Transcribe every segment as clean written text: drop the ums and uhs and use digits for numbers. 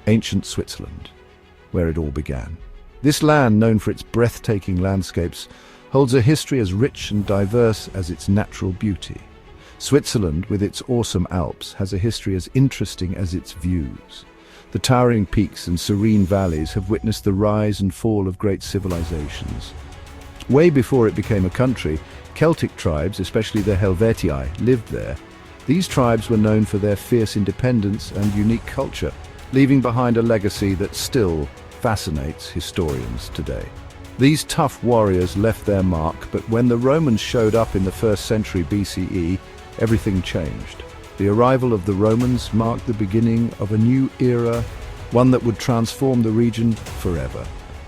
ancient Switzerland, where it all began. This land, known for its breathtaking landscapes, holds a history as rich and diverse as its natural beauty. Switzerland, with its awesome Alps, has a history as interesting as its views. The towering peaks and serene valleys have witnessed the rise and fall of great civilizations. Way before it became a country, Celtic tribes, especially the Helvetii, lived there. These tribes were known for their fierce independence and unique culture, leaving behind a legacy that still fascinates historians today. These tough warriors left their mark, but when the Romans showed up in the 1st century BCE, everything changed. The arrival of the Romans marked the beginning of a new era, one that would transform the region forever.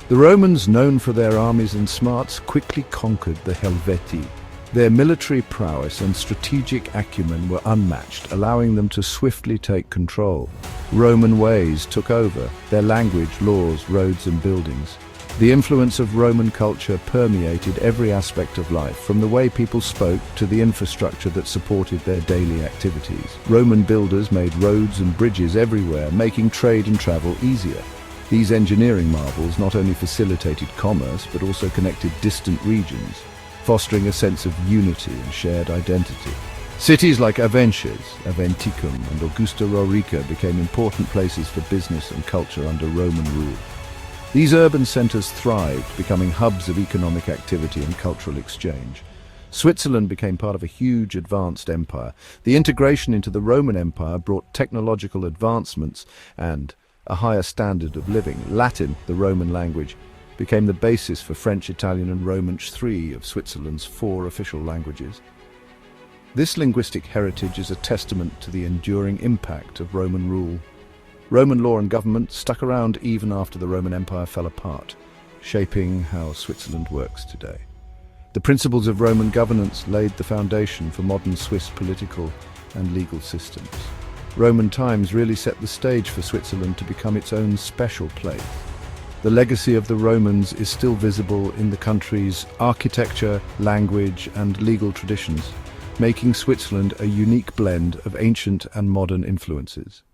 The Romans, known for their armies and smarts, quickly conquered the Helvetii. Their military prowess and strategic acumen were unmatched, allowing them to swiftly take control. Roman ways took over, their language, laws, roads and buildings. The influence of Roman culture permeated every aspect of life, from the way people spoke to the infrastructure that supported their daily activities. Roman builders made roads and bridges everywhere, making trade and travel easier. These engineering marvels not only facilitated commerce, but also connected distant regions, fostering a sense of unity and shared identity. Cities like Avenches, Aventicum and Augusta Raurica became important places for business and culture under Roman rule. These urban centers thrived, becoming hubs of economic activity and cultural exchange. Switzerland became part of a huge advanced empire. The integration into the Roman Empire brought technological advancements and a higher standard of living. Latin, the Roman language, became the basis for French, Italian and Romansh, 3 of Switzerland's 4 official languages. This linguistic heritage is a testament to the enduring impact of Roman rule. Roman law and government stuck around even after the Roman Empire fell apart, shaping how Switzerland works today. The principles of Roman governance laid the foundation for modern Swiss political and legal systems. Roman times really set the stage for Switzerland to become its own special place. The legacy of the Romans is still visible in the country's architecture, language and legal traditions, making Switzerland a unique blend of ancient and modern influences.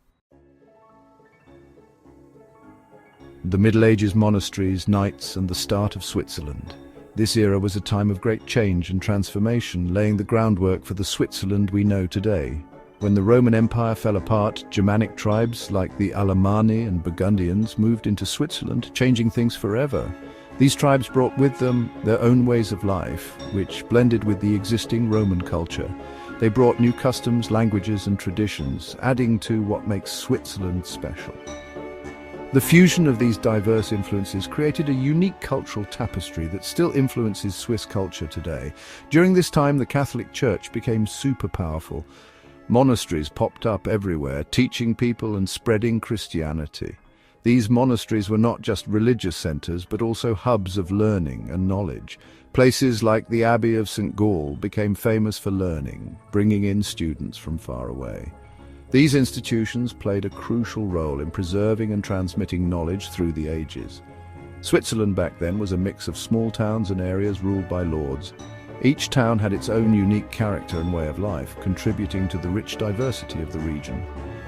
The Middle Ages, monasteries, knights and the start of Switzerland. This era was a time of great change and transformation, laying the groundwork for the Switzerland we know today. When the Roman Empire fell apart, Germanic tribes like the Alemanni and Burgundians moved into Switzerland, changing things forever. These tribes brought with them their own ways of life, which blended with the existing Roman culture. They brought new customs, languages and traditions, adding to what makes Switzerland special. The fusion of these diverse influences created a unique cultural tapestry that still influences Swiss culture today. During this time, the Catholic Church became super powerful. Monasteries popped up everywhere, teaching people and spreading Christianity. These monasteries were not just religious centers, but also hubs of learning and knowledge. Places like the Abbey of St. Gall became famous for learning, bringing in students from far away. These institutions played a crucial role in preserving and transmitting knowledge through the ages. Switzerland back then was a mix of small towns and areas ruled by lords. Each town had its own unique character and way of life, contributing to the rich diversity of the region.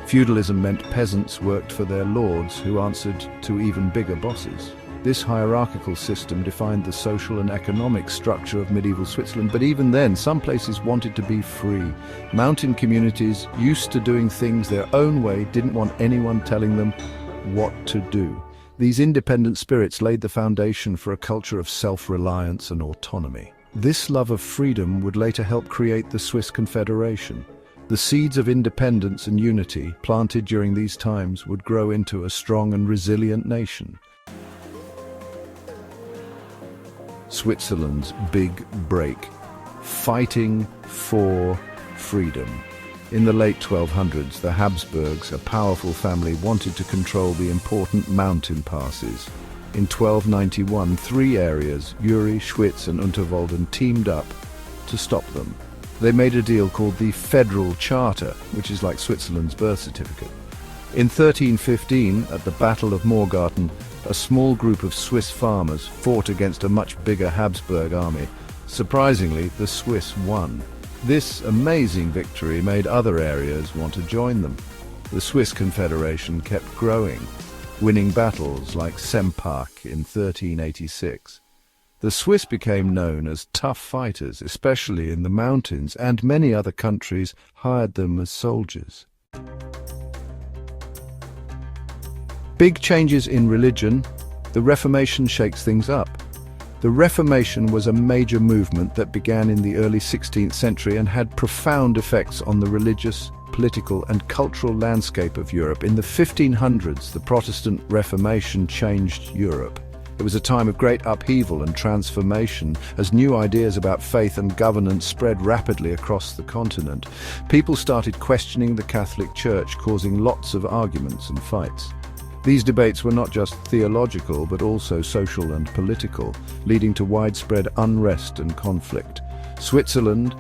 Feudalism meant peasants worked for their lords, who answered to even bigger bosses. This hierarchical system defined the social and economic structure of medieval Switzerland, but even then, some places wanted to be free. Mountain communities, used to doing things their own way, didn't want anyone telling them what to do. These independent spirits laid the foundation for a culture of self-reliance and autonomy. This love of freedom would later help create the Swiss Confederation. The seeds of independence and unity, planted during these times, would grow into a strong and resilient nation. Switzerland's big break, fighting for freedom. In the late 1200s, the Habsburgs, a powerful family, wanted to control the important mountain passes. In 1291, 3 areas, Uri, Schwyz and Unterwalden, teamed up to stop them. They made a deal called the Federal Charter, which is like Switzerland's birth certificate. In 1315, at the Battle of Morgarten, a small group of Swiss farmers fought against a much bigger Habsburg army. Surprisingly, the Swiss won. This amazing victory made other areas want to join them. The Swiss Confederation kept growing, winning battles like Sempak in 1386. The Swiss became known as tough fighters, especially in the mountains, and many other countries hired them as soldiers. Big changes in religion. The Reformation shakes things up. The Reformation was a major movement that began in the early 16th century and had profound effects on the religious, political and cultural landscape of Europe. In the 1500s, the Protestant Reformation changed Europe. It was a time of great upheaval and transformation as new ideas about faith and governance spread rapidly across the continent. People started questioning the Catholic Church, causing lots of arguments and fights. These debates were not just theological but also social and political, leading to widespread unrest and conflict. Switzerland,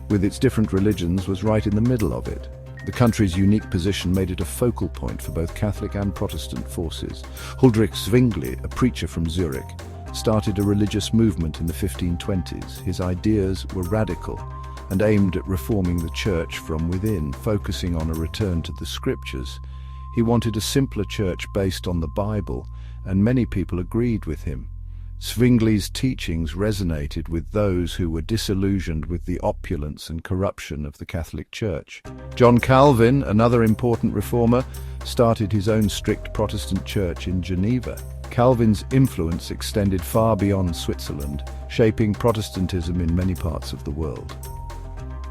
with its different religions, was right in the middle of it. The country's unique position made it a focal point for both Catholic and Protestant forces. Huldrych Zwingli, a preacher from Zurich, started a religious movement in the 1520s. His ideas were radical and aimed at reforming the church from within, focusing on a return to the scriptures. He wanted a simpler church based on the Bible, and many people agreed with him. Zwingli's teachings resonated with those who were disillusioned with the opulence and corruption of the Catholic Church. John Calvin, another important reformer, started his own strict Protestant church in Geneva. Calvin's influence extended far beyond Switzerland, shaping Protestantism in many parts of the world.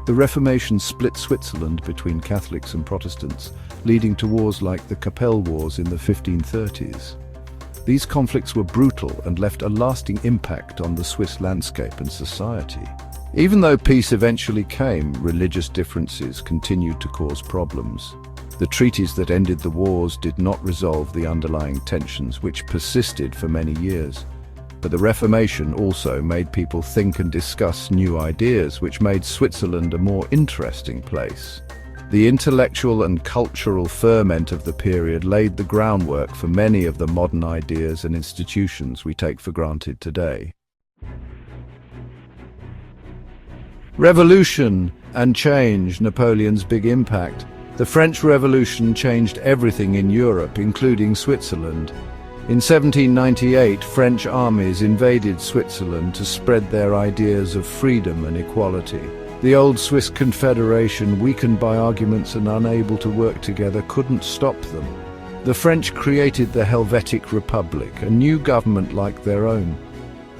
The Reformation split Switzerland between Catholics and Protestants, leading to wars like the Capelle Wars in the 1530s. These conflicts were brutal and left a lasting impact on the Swiss landscape and society. Even though peace eventually came, religious differences continued to cause problems. The treaties that ended the wars did not resolve the underlying tensions, which persisted for many years. But the Reformation also made people think and discuss new ideas, which made Switzerland a more interesting place. The intellectual and cultural ferment of the period laid the groundwork for many of the modern ideas and institutions we take for granted today. Revolution and change, Napoleon's big impact. The French Revolution changed everything in Europe, including Switzerland. In 1798, French armies invaded Switzerland to spread their ideas of freedom and equality. The old Swiss Confederation, weakened by arguments and unable to work together, couldn't stop them. The French created the Helvetic Republic, a new government like their own.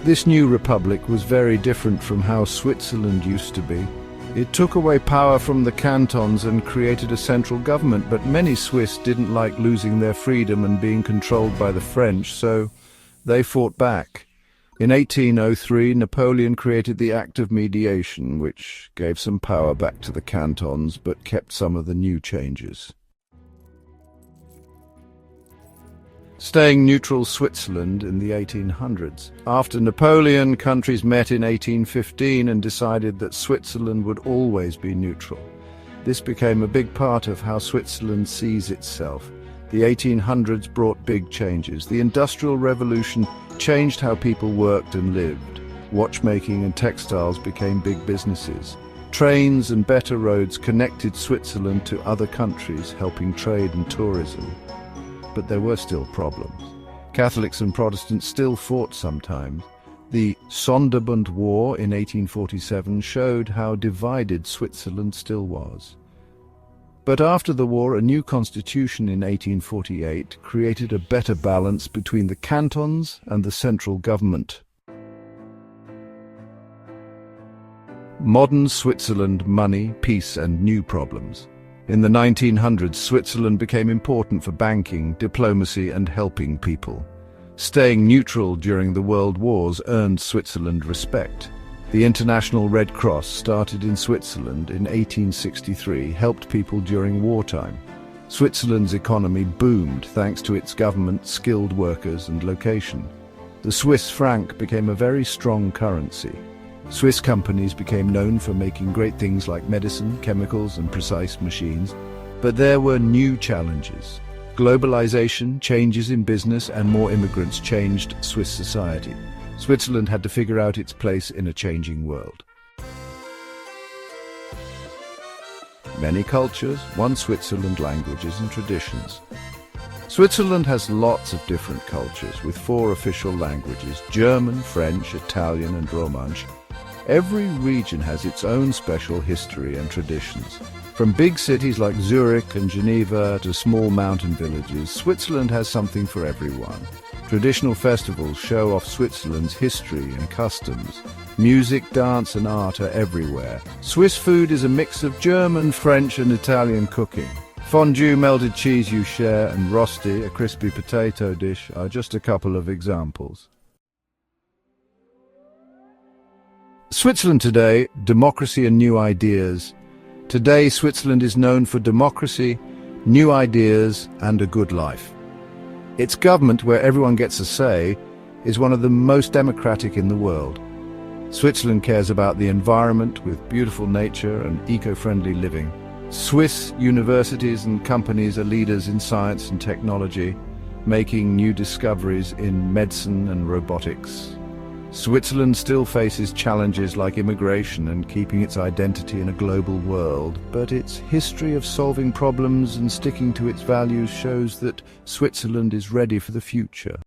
This new republic was very different from how Switzerland used to be. It took away power from the cantons and created a central government, but many Swiss didn't like losing their freedom and being controlled by the French, so they fought back. In 1803, Napoleon created the Act of Mediation, which gave some power back to the cantons but kept some of the new changes. Staying neutral Switzerland in the 1800s. After Napoleon, countries met in 1815 and decided that Switzerland would always be neutral. This became a big part of how Switzerland sees itself. The 1800s brought big changes. The Industrial Revolution changed how people worked and lived. Watchmaking and textiles became big businesses. Trains and better roads connected Switzerland to other countries, helping trade and tourism. But there were still problems. Catholics and Protestants still fought sometimes. The Sonderbund War in 1847 showed how divided Switzerland still was. But after the war, a new constitution in 1848 created a better balance between the cantons and the central government. Modern Switzerland: money, peace and new problems. In the 1900s, Switzerland became important for banking, diplomacy and helping people. Staying neutral during the world wars earned Switzerland respect. The International Red Cross, started in Switzerland in 1863, helped people during wartime. Switzerland's economy boomed thanks to its government, skilled workers and location. The Swiss franc became a very strong currency. Swiss companies became known for making great things like medicine, chemicals and precise machines. But there were new challenges. Globalization, changes in business and more immigrants changed Swiss society. Switzerland had to figure out its place in a changing world. Many cultures, one Switzerland, languages and traditions. Switzerland has lots of different cultures, with 4 official languages: German, French, Italian and Romansh. Every region has its own special history and traditions. From big cities like Zurich and Geneva to small mountain villages, Switzerland has something for everyone. Traditional festivals show off Switzerland's history and customs. Music, dance and art are everywhere. Swiss food is a mix of German, French and Italian cooking. Fondue, melted cheese you share, and rosti, a crispy potato dish, are just a couple of examples. Switzerland today, democracy and new ideas. Today, Switzerland is known for democracy, new ideas and a good life. Its government, where everyone gets a say, is one of the most democratic in the world. Switzerland cares about the environment with beautiful nature and eco-friendly living. Swiss universities and companies are leaders in science and technology, making new discoveries in medicine and robotics. Switzerland still faces challenges like immigration and keeping its identity in a global world, but its history of solving problems and sticking to its values shows that Switzerland is ready for the future.